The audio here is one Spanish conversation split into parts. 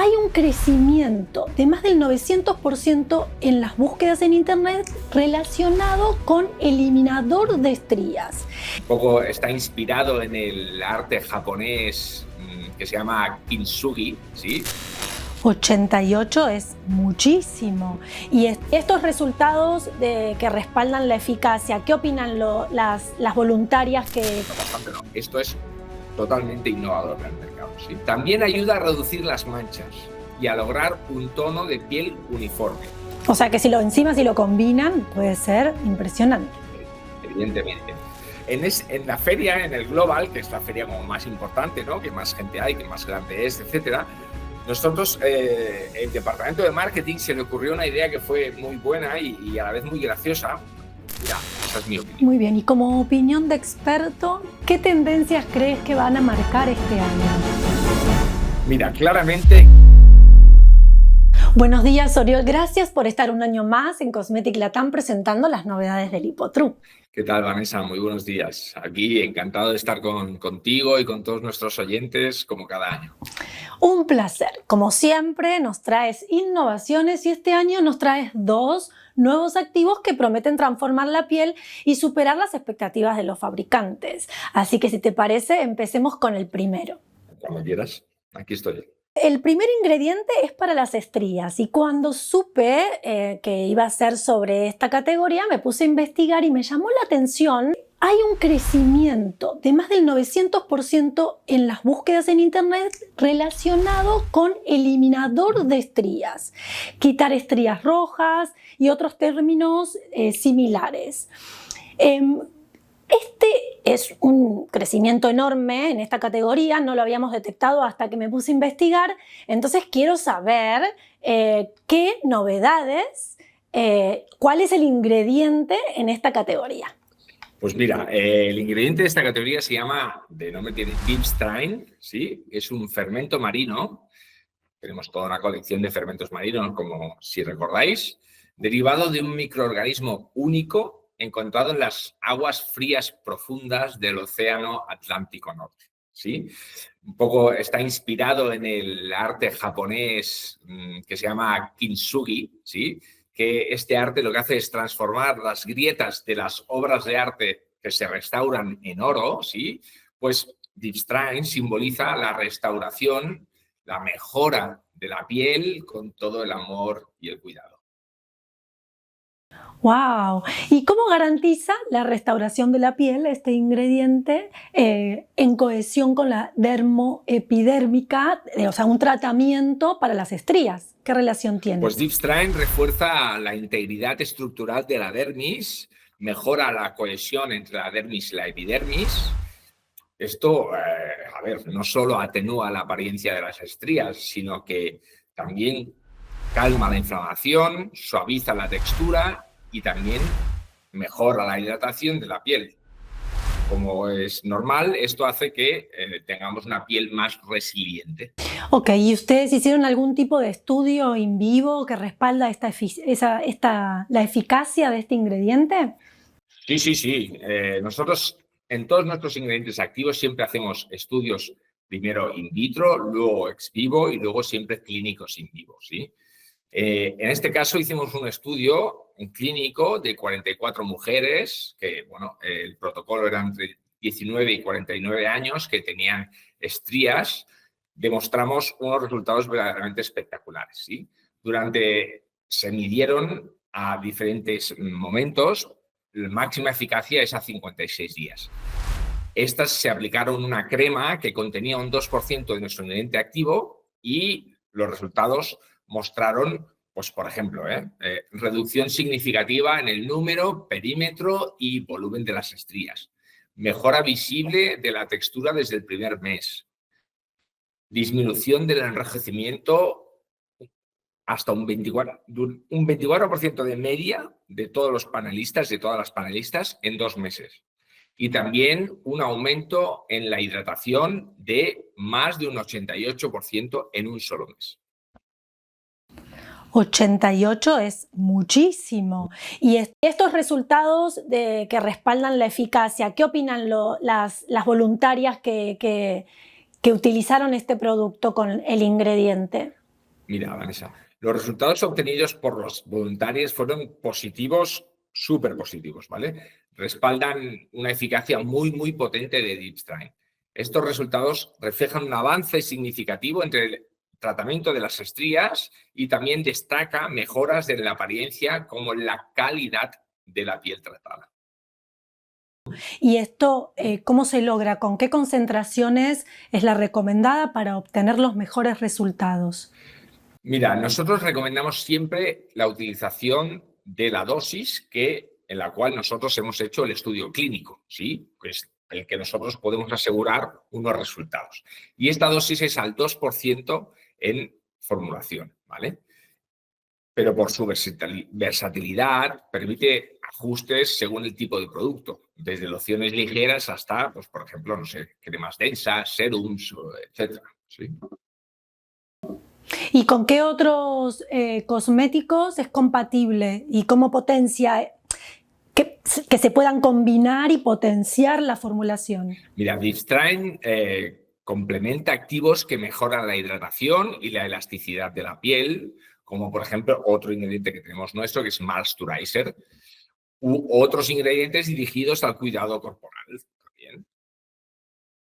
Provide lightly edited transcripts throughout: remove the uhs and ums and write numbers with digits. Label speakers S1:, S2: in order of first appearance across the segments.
S1: hay un crecimiento de más del 900% en las búsquedas en Internet relacionado con eliminador de estrías.
S2: Un poco está inspirado en el arte japonés que se llama kintsugi, ¿sí?
S1: 88 es muchísimo. Y estos resultados que respaldan la eficacia, ¿qué opinan las voluntarias que...?
S2: Esto es totalmente innovador en el mercado, ¿sí? También ayuda a reducir las manchas y a lograr un tono de piel uniforme.
S1: O sea que si lo combinan, puede ser impresionante.
S2: Evidentemente. En la feria, en el Global, que es la feria como más importante, ¿no? Que más gente hay, que más grande es, etcétera. Nosotros, el departamento de marketing, se le ocurrió una idea que fue muy buena y a la vez muy graciosa. Mira, esa es mi opinión.
S1: Muy bien, y como opinión de experto, ¿qué tendencias crees que van a marcar este año?
S2: Mira, claramente...
S1: Buenos días, Oriol. Gracias por estar un año más en Cosmetic Latam presentando las novedades del Lipo-True.
S2: ¿Qué tal, Vanessa? Muy buenos días. Aquí encantado de estar contigo y con todos nuestros oyentes como cada año.
S1: Un placer. Como siempre, nos traes innovaciones y este año nos traes 2 nuevos activos que prometen transformar la piel y superar las expectativas de los fabricantes. Así que si te parece, empecemos con el primero.
S2: Cuando quieras, aquí estoy.
S1: El primer ingrediente es para las estrías y cuando supe que iba a ser sobre esta categoría me puse a investigar y me llamó la atención. Hay un crecimiento de más del 900% en las búsquedas en Internet relacionado con eliminador de estrías, quitar estrías rojas y otros términos similares. Este es un crecimiento enorme en esta categoría, no lo habíamos detectado hasta que me puse a investigar, entonces quiero saber qué novedades, cuál es el ingrediente en esta categoría.
S2: Pues mira, el ingrediente de esta categoría se llama, de nombre tiene Dipstryne, ¿sí? Es un fermento marino, tenemos toda una colección de fermentos marinos, como si recordáis, derivado de un microorganismo único encontrado en las aguas frías profundas del Océano Atlántico Norte, ¿sí? Un poco está inspirado en el arte japonés que se llama kintsugi, ¿sí? Que este arte lo que hace es transformar las grietas de las obras de arte que se restauran en oro, ¿sí? Pues Dipstryne simboliza la restauración, la mejora de la piel con todo el amor y el cuidado.
S1: ¡Wow! ¿Y cómo garantiza la restauración de la piel este ingrediente en cohesión con la dermoepidérmica, o sea, un tratamiento para las estrías? ¿Qué relación tiene?
S2: Pues Dipstryne refuerza la integridad estructural de la dermis, mejora la cohesión entre la dermis y la epidermis. Esto, a ver, no solo atenúa la apariencia de las estrías, sino que también calma la inflamación, suaviza la textura y también mejora la hidratación de la piel. Como es normal, esto hace que tengamos una piel más resiliente.
S1: Ok, ¿y ustedes hicieron algún tipo de estudio in vivo que respalda la eficacia de este ingrediente?
S2: Sí. Nosotros en todos nuestros ingredientes activos siempre hacemos estudios primero in vitro, luego ex vivo y luego siempre clínicos in vivo, ¿sí? En este caso hicimos un estudio, un clínico de 44 mujeres, que bueno, el protocolo era entre 19 y 49 años, que tenían estrías. Demostramos unos resultados verdaderamente espectaculares, ¿sí? Se midieron a diferentes momentos, la máxima eficacia es a 56 días. Estas se aplicaron una crema que contenía un 2% de nuestro ingrediente activo y los resultados mostraron, pues por ejemplo, reducción significativa en el número, perímetro y volumen de las estrías. Mejora visible de la textura desde el primer mes. Disminución del enrojecimiento hasta un 24% de media de todos los panelistas, de todas las panelistas en 2 meses. Y también un aumento en la hidratación de más de un 88% en un solo mes.
S1: 88 es muchísimo. Y estos resultados que respaldan la eficacia, ¿qué opinan las voluntarias que utilizaron este producto con el ingrediente?
S2: Mira, Vanessa, los resultados obtenidos por los voluntarios fueron positivos, súper positivos, ¿vale? Respaldan una eficacia muy, muy potente de DeepStrain. Estos resultados reflejan un avance significativo entre el tratamiento de las estrías y también destaca mejoras en la apariencia como en la calidad de la piel tratada.
S1: ¿Y esto cómo se logra? ¿Con qué concentraciones es la recomendada para obtener los mejores resultados?
S2: Mira, nosotros recomendamos siempre la utilización de la dosis en la cual nosotros hemos hecho el estudio clínico, ¿sí? Pues el que nosotros podemos asegurar unos resultados. Y esta dosis es al 2% en formulación, ¿vale? Pero por su versatilidad permite ajustes según el tipo de producto, desde lociones ligeras hasta, pues, por ejemplo, no sé, cremas densas, serums, etcétera, ¿sí?
S1: ¿Y con qué otros cosméticos es compatible? ¿Y cómo potencia que se puedan combinar y potenciar la formulación?
S2: Mira, DeepStrain complementa activos que mejoran la hidratación y la elasticidad de la piel, como por ejemplo otro ingrediente que tenemos nuestro, que es Moisturizer, u otros ingredientes dirigidos al cuidado corporal.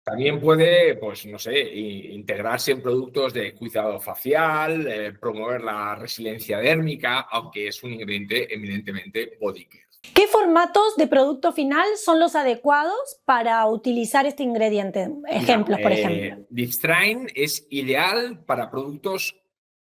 S2: También puede, pues no sé, integrarse en productos de cuidado facial, promover la resiliencia dérmica, aunque es un ingrediente eminentemente body care.
S1: ¿Qué formatos de producto final son los adecuados para utilizar este ingrediente? Ejemplos, por ejemplo.
S2: DeepStrain es ideal para productos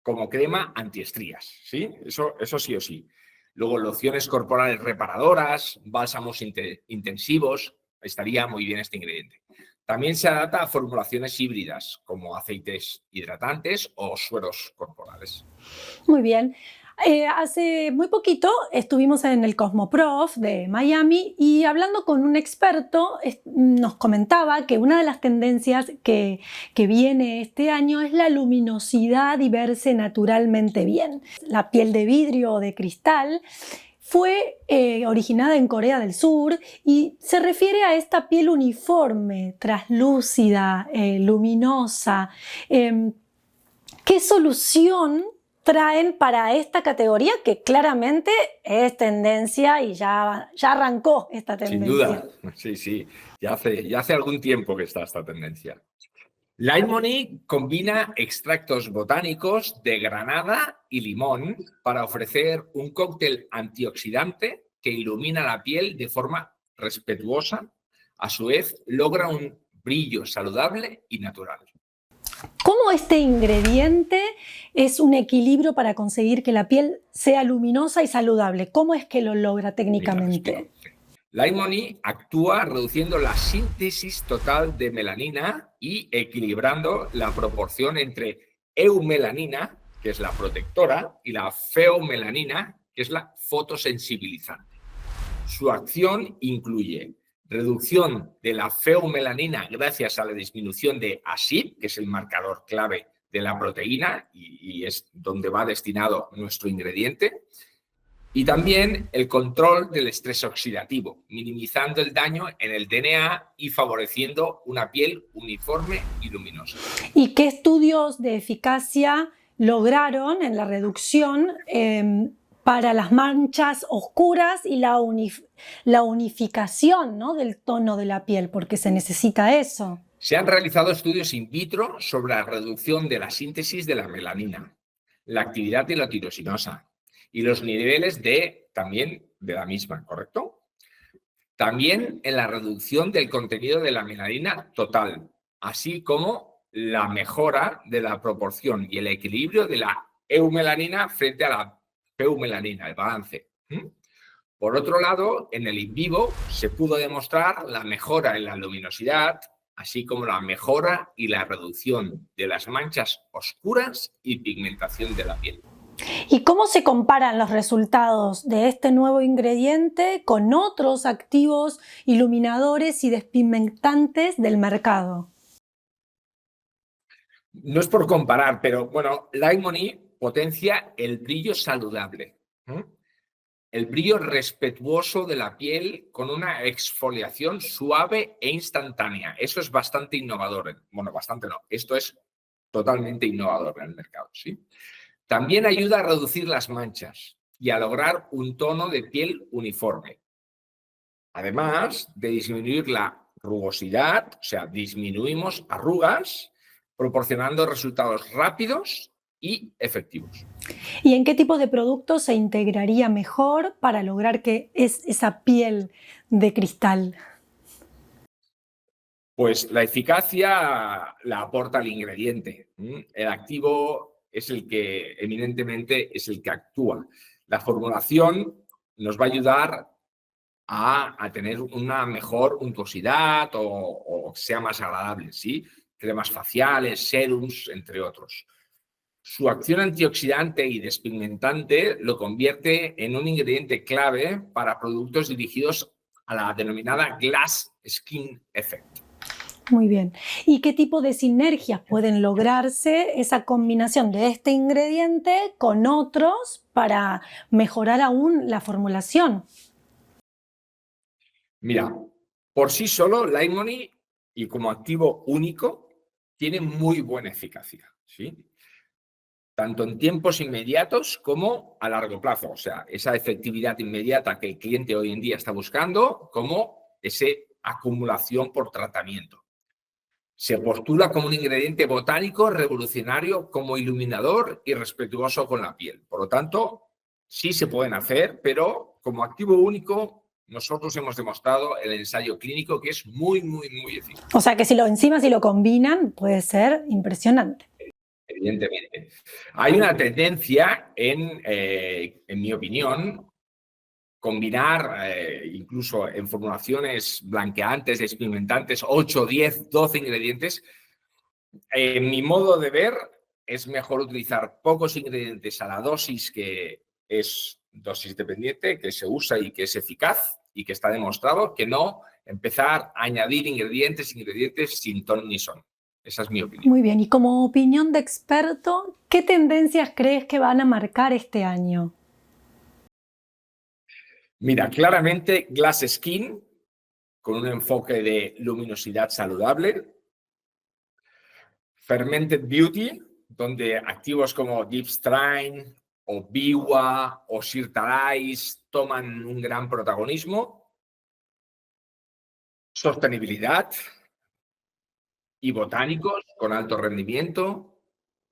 S2: como crema antiestrías, ¿sí? Eso sí o sí. Luego, lociones corporales reparadoras, bálsamos intensivos, estaría muy bien este ingrediente. También se adapta a formulaciones híbridas, como aceites hidratantes o sueros corporales.
S1: Muy bien. Hace muy poquito estuvimos en el Cosmoprof de Miami y hablando con un experto nos comentaba que una de las tendencias que viene este año es la luminosidad y verse naturalmente bien. La piel de vidrio o de cristal fue originada en Corea del Sur y se refiere a esta piel uniforme, traslúcida, luminosa. ¿Qué solución traen para esta categoría que claramente es tendencia y ya arrancó esta tendencia?
S2: Sin duda, sí, ya hace algún tiempo que está esta tendencia. Limoney combina extractos botánicos de granada y limón para ofrecer un cóctel antioxidante que ilumina la piel de forma respetuosa. A su vez, logra un brillo saludable y natural.
S1: ¿Cómo este ingrediente es un equilibrio para conseguir que la piel sea luminosa y saludable? ¿Cómo es que lo logra técnicamente?
S2: Limoney actúa reduciendo la síntesis total de melanina y equilibrando la proporción entre eumelanina, que es la protectora, y la feomelanina, que es la fotosensibilizante. Su acción incluye reducción de la feomelanina gracias a la disminución de ASIP, que es el marcador clave de la proteína y es donde va destinado nuestro ingrediente, y también el control del estrés oxidativo, minimizando el daño en el DNA y favoreciendo una piel uniforme y luminosa.
S1: ¿Y qué estudios de eficacia lograron en la reducción para las manchas oscuras y la unificación, ¿no?, del tono de la piel? Porque se necesita eso.
S2: Se han realizado estudios in vitro sobre la reducción de la síntesis de la melanina, la actividad de la tirosinosa y los niveles también de la misma, ¿correcto? También en la reducción del contenido de la melanina total, así como la mejora de la proporción y el equilibrio de la eumelanina frente a la peumelanina, el balance. Por otro lado, en el in vivo se pudo demostrar la mejora en la luminosidad, así como la mejora y la reducción de las manchas oscuras y pigmentación de la piel.
S1: ¿Y cómo se comparan los resultados de este nuevo ingrediente con otros activos iluminadores y despigmentantes del mercado?
S2: No es por comparar, pero bueno, Limoney potencia el brillo saludable, el brillo respetuoso de la piel con una exfoliación suave e instantánea. Eso es bastante innovador. Bueno, bastante no. Esto es totalmente innovador en el mercado, ¿sí? También ayuda a reducir las manchas y a lograr un tono de piel uniforme. Además de disminuir la rugosidad, o sea, disminuimos arrugas, proporcionando resultados rápidos y efectivos.
S1: ¿Y en qué tipo de producto se integraría mejor para lograr que esa piel de cristal?
S2: Pues la eficacia la aporta el ingrediente. El activo es el que eminentemente es el que actúa. La formulación nos va a ayudar a tener una mejor untuosidad o sea más agradable, ¿sí? Cremas faciales, serums, entre otros. Su acción antioxidante y despigmentante lo convierte en un ingrediente clave para productos dirigidos a la denominada Glass Skin Effect.
S1: Muy bien. ¿Y qué tipo de sinergias pueden lograrse esa combinación de este ingrediente con otros para mejorar aún la formulación?
S2: Mira, por sí solo, Lime Honey y como activo único tiene muy buena eficacia, ¿sí? Tanto en tiempos inmediatos como a largo plazo. O sea, esa efectividad inmediata que el cliente hoy en día está buscando, como esa acumulación por tratamiento. Se postula como un ingrediente botánico revolucionario, como iluminador y respetuoso con la piel. Por lo tanto, sí se pueden hacer, pero como activo único, nosotros hemos demostrado en el ensayo clínico que es muy, muy, muy eficaz.
S1: O sea que si lo combinan, puede ser impresionante.
S2: Evidentemente. Hay una tendencia en mi opinión, combinar incluso en formulaciones blanqueantes, despigmentantes, 8, 10, 12 ingredientes. En mi modo de ver, es mejor utilizar pocos ingredientes a la dosis que es dosis dependiente, que se usa y que es eficaz y que está demostrado, que no empezar a añadir ingredientes sin ton ni son. Esa es mi opinión.
S1: Muy bien, y como opinión de experto, ¿qué tendencias crees que van a marcar este año?
S2: Mira, claramente Glass Skin, con un enfoque de luminosidad saludable. Fermented Beauty, donde activos como Deep Strain o Biwa o Sirtalais toman un gran protagonismo. Sostenibilidad y botánicos con alto rendimiento.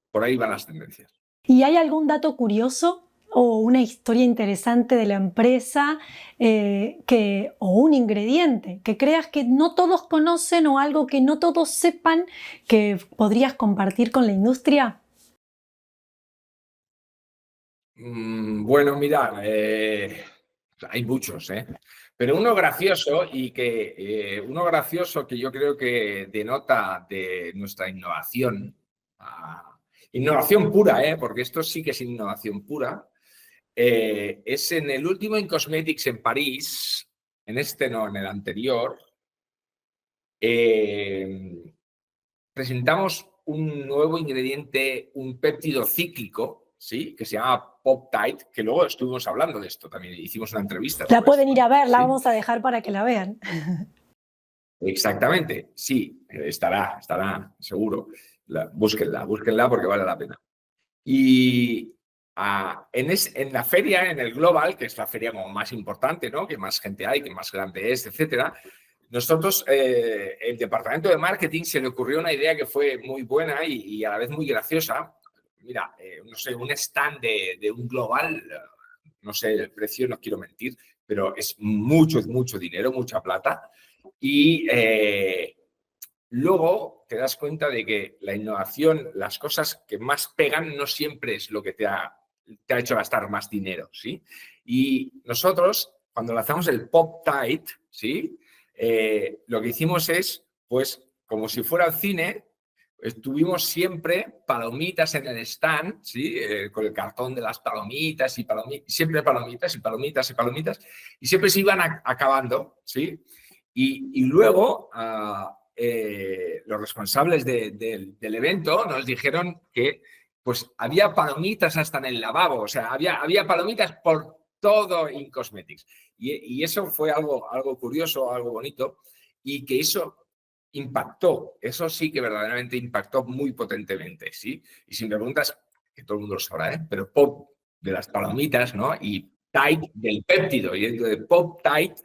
S2: Por ahí van las tendencias.
S1: ¿Y hay algún dato curioso o una historia interesante de la empresa o un ingrediente que creas que no todos conocen o algo que no todos sepan que podrías compartir con la industria?
S2: Bueno, mira, hay muchos, ¿eh? Pero uno gracioso uno gracioso que yo creo que denota de nuestra innovación, innovación pura, porque esto sí que es innovación pura, es en el último In-Cosmetics en París, en este no, en el anterior, presentamos un nuevo ingrediente, un péptido cíclico, ¿sí? Que se llama Peptide, que luego estuvimos hablando de esto también, hicimos una entrevista.
S1: La pueden ir a ver, la
S2: ¿sí?
S1: vamos a dejar para que la vean.
S2: Exactamente, sí, estará seguro. Búsquenla porque vale la pena. Y en la feria, en el Global, que es la feria como más importante, ¿no? Que más gente hay, que más grande es, etcétera. Nosotros, el departamento de marketing, se le ocurrió una idea que fue muy buena y a la vez muy graciosa. Mira, no sé, un stand de un Global, no sé el precio, no quiero mentir, pero es mucho dinero, mucha plata. Y luego te das cuenta de que la innovación, las cosas que más pegan no siempre es lo que te ha hecho gastar más dinero, ¿sí? Y nosotros, cuando lanzamos el Peptide, ¿sí? Lo que hicimos es, pues, como si fuera el cine, tuvimos siempre palomitas en el stand, ¿sí? Con el cartón de las palomitas y siempre palomitas y palomitas y palomitas, y siempre se iban acabando, ¿sí? Y luego los responsables del evento nos dijeron que pues había palomitas hasta en el lavabo, o sea, había palomitas por todo In-Cosmetics. Y eso fue algo curioso, algo bonito, y que eso impactó. Eso sí que verdaderamente impactó muy potentemente, ¿sí? Y si me preguntas, que todo el mundo lo sabrá, ¿eh? Pero Pop de las palomitas, ¿no? Y Tide del péptido. Y dentro de Pop Tide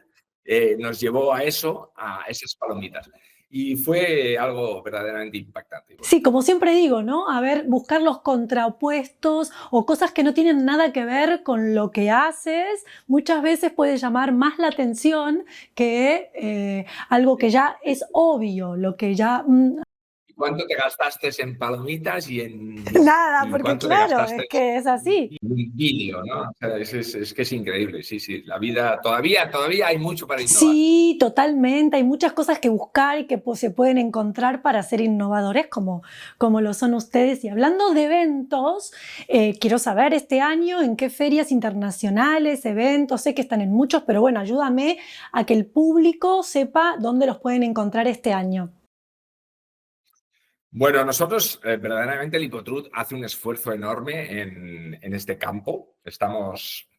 S2: nos llevó a eso, a esas palomitas. Y fue algo verdaderamente impactante.
S1: Sí, como siempre digo, ¿no? A ver, buscar los contrapuestos o cosas que no tienen nada que ver con lo que haces, muchas veces puede llamar más la atención que algo que ya es obvio, lo que ya...
S2: ¿Cuánto te gastaste en palomitas y en...
S1: Nada,
S2: y
S1: porque
S2: cuánto te
S1: claro, es
S2: gastaste
S1: que es así.
S2: en un vídeo, ¿no? O sea, es que es increíble, sí, sí. La vida, todavía hay mucho para innovar.
S1: Sí, totalmente. Hay muchas cosas que buscar y que se pueden encontrar para ser innovadores como lo son ustedes. Y hablando de eventos, quiero saber este año en qué ferias internacionales, eventos, sé que están en muchos, pero bueno, ayúdame a que el público sepa dónde los pueden encontrar este año.
S2: Bueno, nosotros verdaderamente Lipotrud hace un esfuerzo enorme en este campo. Estamos,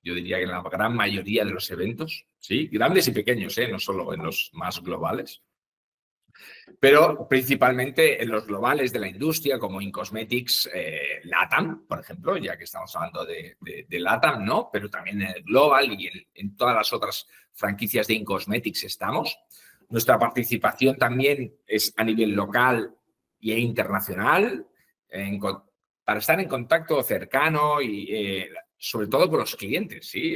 S2: yo diría que en la gran mayoría de los eventos, ¿sí? Grandes y pequeños, no solo en los más globales, pero principalmente en los globales de la industria, como InCosmetics LATAM, por ejemplo, ya que estamos hablando de LATAM, ¿no? Pero también en el global y en todas las otras franquicias de InCosmetics estamos. Nuestra participación también es a nivel local e internacional, para estar en contacto cercano y sobre todo con los clientes, ¿sí?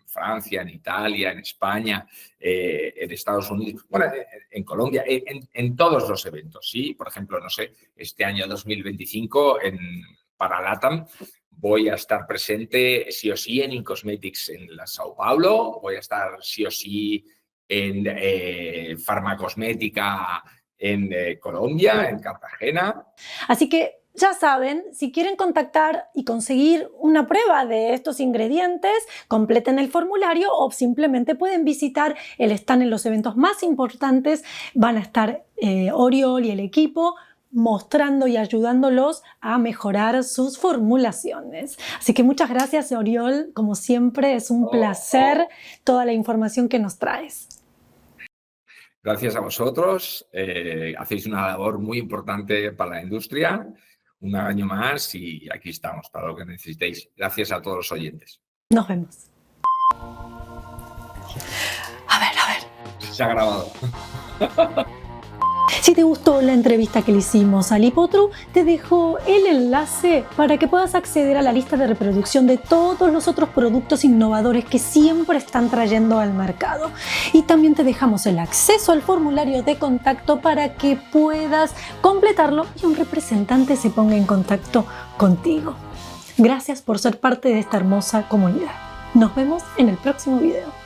S2: Francia, en Italia, en España, en Estados Unidos, bueno, en Colombia, en todos los eventos, ¿sí? Por ejemplo, no sé, este año 2025 para LATAM voy a estar presente sí o sí en InCosmetics en la Sao Paulo, voy a estar sí o sí en Farmacosmética en Colombia, en Cartagena.
S1: Así que ya saben, si quieren contactar y conseguir una prueba de estos ingredientes, completen el formulario o simplemente pueden visitar el stand en los eventos más importantes. Van a estar Oriol y el equipo mostrando y ayudándolos a mejorar sus formulaciones. Así que muchas gracias, Oriol. Como siempre, es un placer toda la información que nos traes.
S2: Gracias a vosotros. Hacéis una labor muy importante para la industria. Un año más y aquí estamos para lo que necesitéis. Gracias a todos los oyentes.
S1: Nos vemos. A ver.
S2: Se ha grabado.
S1: Si te gustó la entrevista que le hicimos a Lipotrud, te dejo el enlace para que puedas acceder a la lista de reproducción de todos los otros productos innovadores que siempre están trayendo al mercado. Y también te dejamos el acceso al formulario de contacto para que puedas completarlo y un representante se ponga en contacto contigo. Gracias por ser parte de esta hermosa comunidad. Nos vemos en el próximo video.